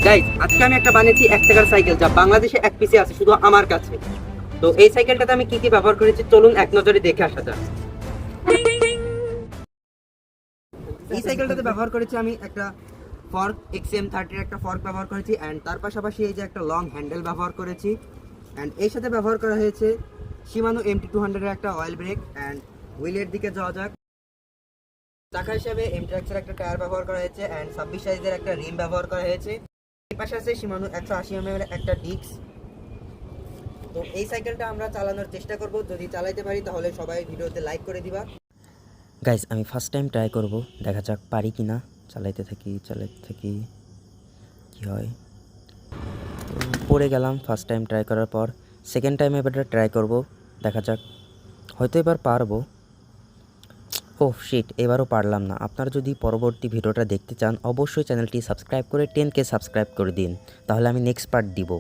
Guys, আজকে আমি একটা বানিয়েছি 1 টাকার সাইকেল, যা বাংলাদেশে এক পিসে আছে শুধু আমার কাছে। তো এই সাইকেলটাতে আমি কি কি ব্যবহার করেছি চলুন এক নজরে দেখে আসা যাক। এই সাইকেলটাতে ব্যবহার করেছি আমি একটা ফর্ক XM30 এর একটা ফর্ক ব্যবহার করেছি, অ্যান্ড তার পাশাপাশি এই যে একটা লং হ্যান্ডেল ব্যবহার করেছি, অ্যান্ড এর সাথে ব্যবহার করা হয়েছে Shimano MT200 এর একটা অয়েল ব্রেক। অ্যান্ড হুইলের দিকে যাওয়া যাক। চাকা হিসেবে MTX এর একটা টায়ার ব্যবহার করা হয়েছে, অ্যান্ড 26 সাইজের একটা রিম ব্যবহার করা হয়েছে। এই পাশে আছে Shimano 180 mm এর একটা ডিস্ক। তো এই সাইকেলটা আমরা চালানোর চেষ্টা করব, যদি চালাইতে পারি তাহলে সবাই ভিডিওতে লাইক করে দিবা। গাইজ আমি ফার্স্ট টাইম ট্রাই করব, দেখা যাক পারি কি না। চালাইতে থাকি কী হয়। তো পড়ে গেলাম ফার্স্ট টাইম ট্রাই করার পর। সেকেন্ড টাইম এবার ট্রাই করব, দেখা যাক, হয়তো এবার পারবো। ওহ শিট, এবারও পারলাম না। আপনারা যদি পরবর্তী ভিডিওটা দেখতে চান অবশ্যই চ্যানেলটি সাবস্ক্রাইব করে 10K সাবস্ক্রাইব করে দিন, তাহলে আমি নেক্সট পার্ট দিব।